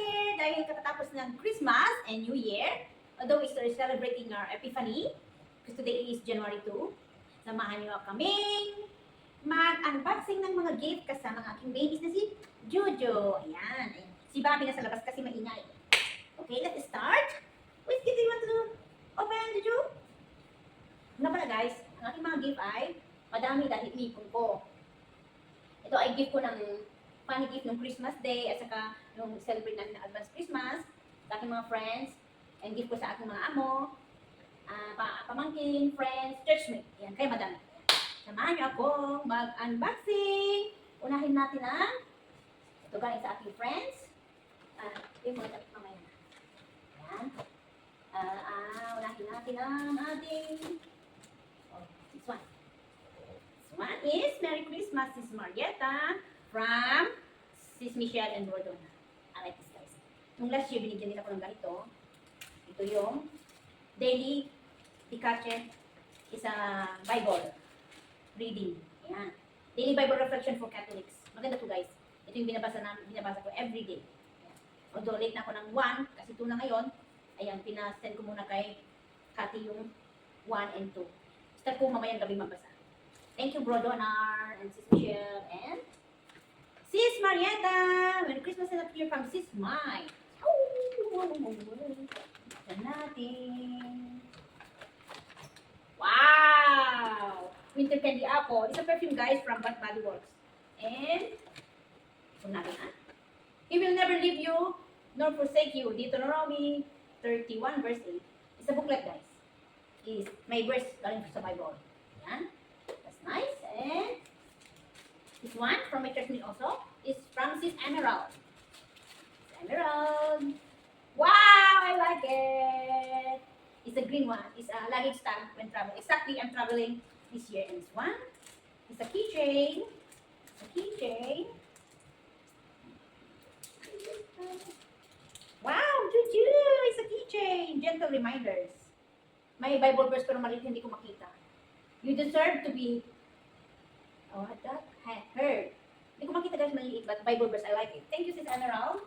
here dahil katatapos ng Christmas and New Year. Although we're celebrating our Epiphany, because today is January 2. Samahan niyo kaming mag-unboxing ng mga gift kasama ng aking babies na si Jojo. Ayan. Si Bobby nasa labas kasi maingay. Okay, let's start. Which gift do you want to open, Jojo? Una pala guys, ang aking mga gift ay madami dahil inipon ko. Ito ay gift ko ng funny gift ng Christmas Day at saka nung celebrate namin ng advance Christmas sa aking mga friends and gift ko sa aking mga amo, pamangkin, friends, churchmate. Yan, kaya madami. Samahan niyo akong mag-unboxing. Unahin natin ang ito galing sa aking friends. Yung mga tapos mamaya na. Yan. Unahin natin ang ating this one. This one is Merry Christmas, Sis Marietta from Sis Michelle and Gordon. I like this guys. Nung last year, binigyan nila ko ng ganito. Ito yung Daily Dikache is a Bible reading. Ayan. Daily Bible Reflection for Catholics. Maganda to guys. Ito yung binabasa ko every day. Ayan. Although late na ako ng 1, kasi 2 na ngayon. Ayan, pinasend ko muna kay Cathy yung 1 and 2. Start ko mamayang gabi magbasa. Thank you, Bro Donar, and Sis Michelle, and Sis Marietta. Merry Christmas and Happy New Year from Sis Mai. Tignan natin. Wow! Winter Candy Apple. It's a perfume, guys, from Bath Body Works. And, ito natin, He will never leave you, nor forsake you. Deuteronomy 31, verse 8. It's a booklet, guys. Is may verse galing sa Bible. Yan. That's nice. And, this one, from my church also, is from Sis Emerald. Emerald. Wow, I like it. It's a green one. It's a luggage tag when traveling. Exactly, I'm traveling this year. And this one is a keychain. It's a keychain. Wow, Juju! It's a keychain. Gentle reminders. May Bible verse pero maliit hindi ko makita. You deserve to be what that? Heard. Hindi ko makita guys maliit but Bible verse I like it. Thank you Sis Emerald.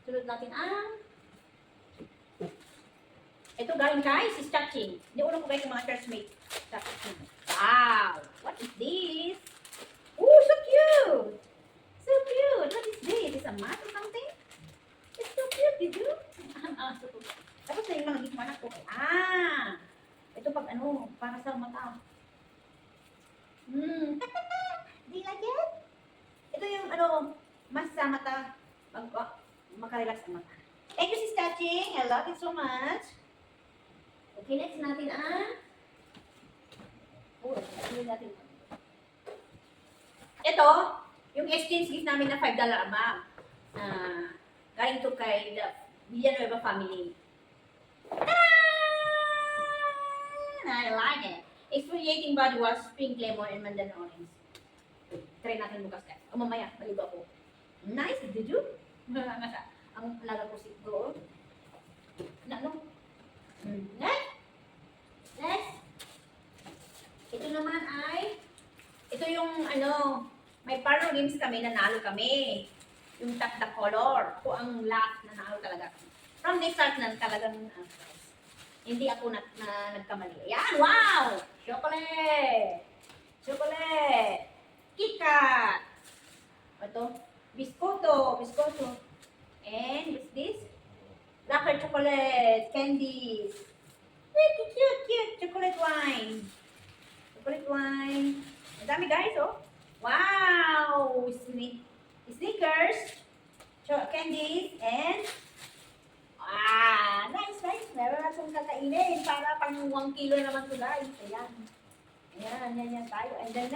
Sunod natin ang ito galing kay Sis Chaching. Hindi ulo ko guys yung mga churchmate. Chaching. Wow! What is this? Oh, so cute! So cute! What is this? Is a mat or something? It's so cute, did you? So cute. Tapos na yung mga gift manak ko. Ito pag ano, para sa mata. Do you like it? Ito yung ano, mas sa mata. Makarelax ang mata. Thank you, Sis Touching. I love it so much. Okay, next natin natin. Ito, yung exchange gift namin na $5 a month. Galing to kay the Villanueva family. I like it. Exfoliating body wash, pink lemon, and mandarin orange. Try natin bukas guys. O mamaya, maligo ako. Nice, did you? Ang laga ko siguro. Next. Ito naman ay, ito yung ano, may parlor games kami, nanalo kami. Yung tap the color. Ako ang last, nanalo talaga. From the start na talagang, hindi ako nagkamali. Ayan, wow! Chocolate! KitKat! Ito, biscoto. And what's this? Blacker chocolate, candies. Cute. Chocolate wine. Ang dami guys, oh. Wow! Snickers, candies, and nice. Meron na itong kakainin para pang 1 kilo naman ito guys. Ayan tayo. And then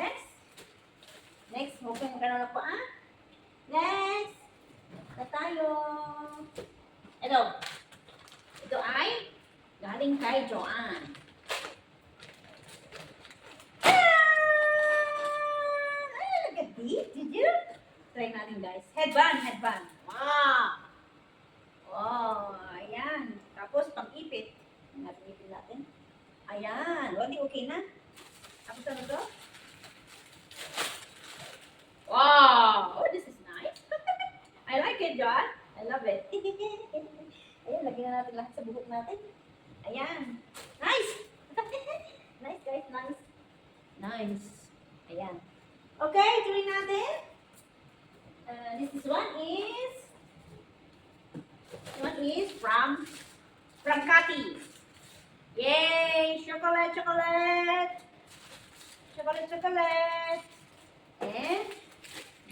next, okay, magkano na po Next, na tayo. Ito ay galing kay Joanne. Look at this. Did you? Try natin guys. Headband. Wow. Ayan. Tapos pang-ipit. Ipit natin. Ayan. Okay na. Tapos ano to? Wow. Oh, this is nice. I like it, John. I love it. Ayan, lagyan na natin lahat sa buhok natin. Ayan. Nice! Nice guys, nice. Nice. Ayan. Okay, tuloy natin. This one is from Cathy. Yay! Chocolate, chocolate! Chocolate, chocolate! And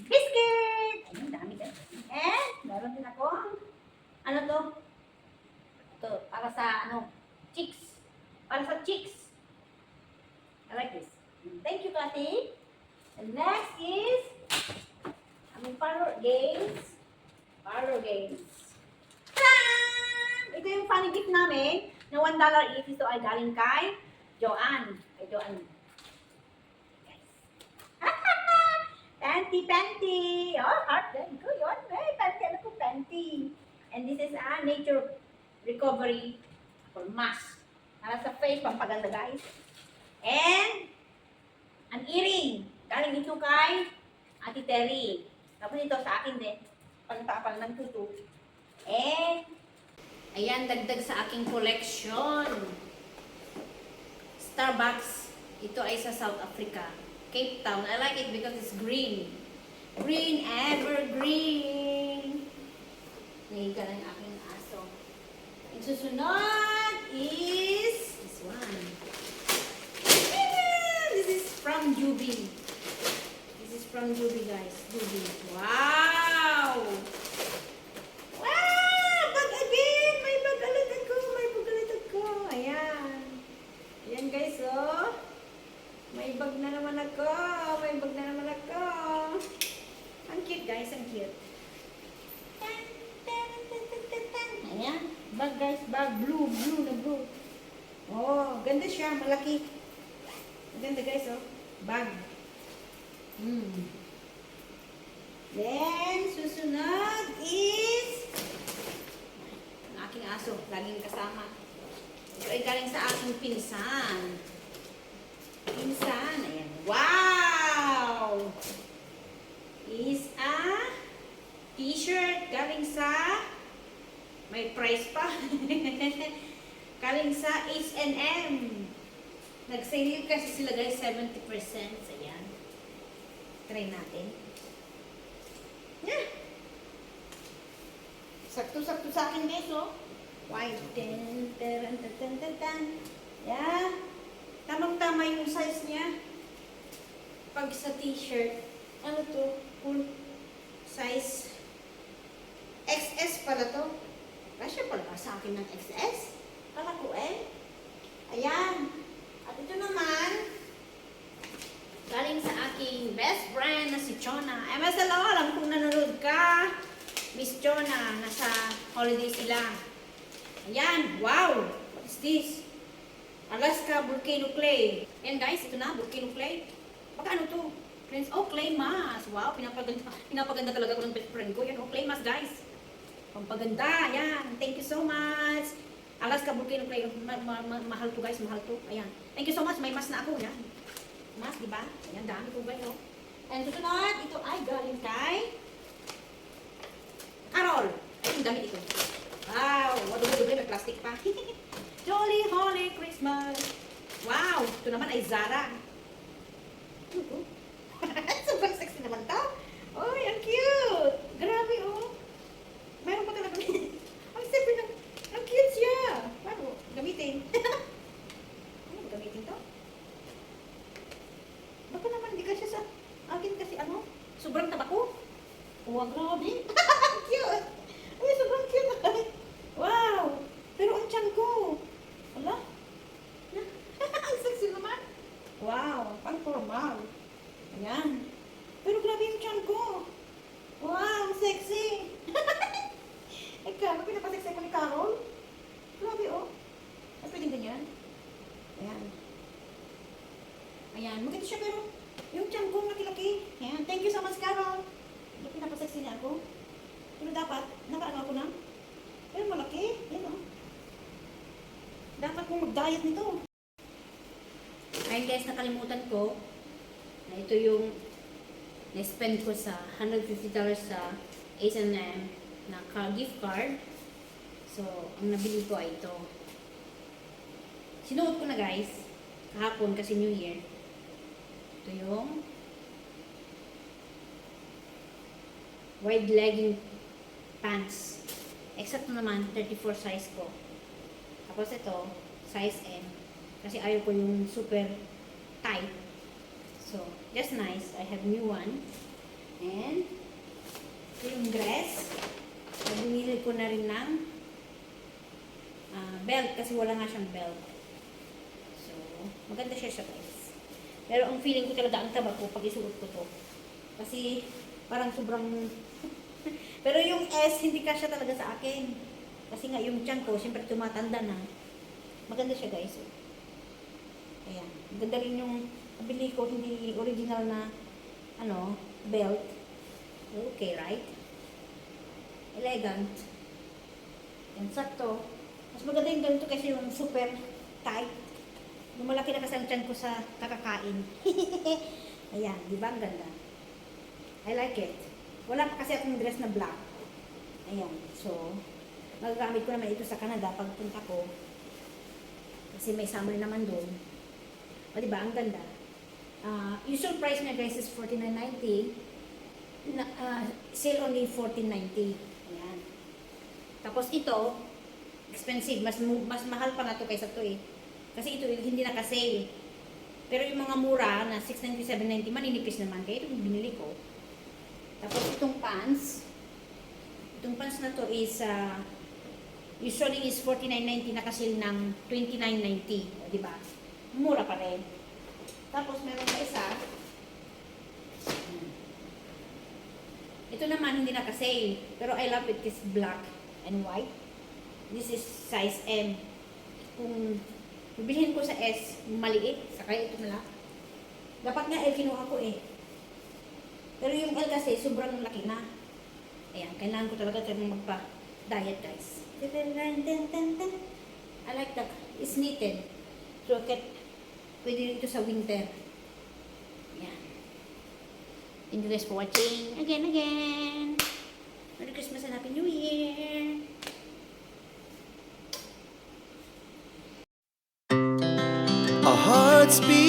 biscuit! Ayun, dami guys. And meron din ako. Ano to? Ito, para sa chicks. Para sa chicks. I like this. Thank you, Cathy. And next is parlor games. Parlor games. Ito yung funny gift namin na $1 each. Ito ay galing kay Joanne. Kay Joanne. Guys. Panty. Oh, heart then. Ko yun. Hey, panty. Ano ko, panty. And this is a nature recovery for mask. Para sa face, pampaganda guys. And an earring. Galing ito kay Ate Terry. Tapos ito sa akin din. Pantapal ng tutu. And ayan, dagdag sa aking collection. Starbucks. Ito ay sa South Africa. Cape Town. I like it because it's green. Green, evergreen. Nahiga na yung aking aso. Ang susunod is this one. This is from Juby. This is from Juby, guys. Juby. Wow! Guys, oh. May bag na naman ako. Ang cute, guys. Ang cute. Ayan. Bag, guys. Bag. Blue na blue. Oh, ganda siya. Malaki. Ganda, guys, oh. Bag. Then, susunod is ang aking aso. Laging kasama. Ito ay galing sa aking pinsan. Ayan. Wow! Is a t-shirt galing sa may price pa. Galing sa H&M. Nag-sale kasi sila guys 70%. Ayan. Try natin. Yeah. Sakto-sakto sa akin guys, oh. White. Yeah. Tamang-tama yung size niya. Pag sa t-shirt. Ano to? Full size. XS pala to. Kasya pala sa akin ng XS. Kala ko eh. Ayan. At ito naman, galing sa aking best friend na si Chona. MSLO, alam kong nanonood ka. Miss Chona, nasa holiday sila. Ayan, wow! What is this? Alaska Volcano Clay. Ayan guys, ito na, Volcano Clay. Baka ano to? Friends, oh, clay mask. Wow, pinapaganda talaga ko ng best friend ko. Yan, oh, clay mask guys. Pampaganda, ayan. Thank you so much. Alaska Volcano Clay. Mahal to guys, mahal to. Ayan. Thank you so much, may mask na ako. Ayan. Mask, diba? Ayan, dami ko guys, oh. And susunod, ito ay galing kay Carol. Ay, yung damit ito. Wow! Wadubi-dubi, may plastic pa. Jolly Holy Christmas! Wow! Ito naman ay Zara. Ano ito? Sobrang sexy naman ito. Oy, ang cute! Grabe, oh. Mayroon pa talaga. Ang sexy na. Ang cute siya. Paano? Gamitin. Ano gamitin to? Baka naman hindi ka siya sa akin kasi ano? Sobrang tabako. Oh, grabe. Cute! Ay, sobrang cute. Wow! Pero ang tiyan ko. Wala? Ang sexy naman. Wow! Pang formal. Ayan. Pero grabe yung tiyan ko. Wow! Sexy! Ikaw, pinapasexy ko ni Carol? Grabe, oh. Ay, pwedeng ganyan. Ayan. Ayan. Maganda siya, pero yung tiyan ko laki-laki. Ayan. Thank you so much, Carol. Pinapasexy niya ako. Pero dapat, nakaano ako na. Pero malaki. Yan o. Dapat kong mag-diet nito. Ayun guys, nakalimutan ko na ito yung na-spend ko sa $150 sa H&M gift card. So, ang nabili ko ay ito. Sinuot ko na guys, kahapon kasi New Year. Ito yung wide legging pants. Exact naman, 34 size ko. Tapos ito, size M. Kasi ayaw ko yung super tight. So, just nice. I have new one. And, ito yung dress. Binili ko na rin ng belt kasi wala nga siyang belt. So, maganda siya guys. Pero ang feeling ko talaga ang taba ko pag isuot ko to. Kasi parang sobrang pero yung S hindi kasya talaga sa akin. Kasi nga yung tiyan ko siyempre tumatanda na. Maganda siya guys. Ayan. Maganda rin yung nabili ko, hindi original na belt. Okay, right? Elegant. Yan, sakto. Mas maganda yung ganito kasi yung super tight. Lumalaki na kasi ang tiyan ko sa kakakain. Ayan, di ba ang ganda? I like it. Wala pa kasi akong dress na black. Ayan, so, magagamit ko naman ito sa Canada pagpunta ko. Kasi may summer naman doon. O, diba? Ang ganda. Usual price niya guys is $49.90. Sale only $14.90. Ayan. Tapos ito, expensive. Mas mahal pa nga ito kaysa ito eh. Kasi ito hindi naka-sale. Pero yung mga mura na $6.90, $7.90, maninipis naman. Kaya itong binili ko. Tapos itong pants na to is usually is $49.90, naka-sale ng $29.90, o diba? Mura pa rin. Tapos meron pa isa. Ito naman hindi naka-sale, pero I love it, it's black and white. This is size M. Kung bibilhin ko sa S, maliit, saka ito na lang. Dapat nga L kinuha ko eh. Pero yung L kasi, sobrang laki na. Ayan, kailangan ko talaga magpa-diet, guys. I like that. It's knitted. So, pwede rin ito sa winter. Ayan. Thank you guys for watching. Again. Merry Christmas and Happy New Year! Our hearts beat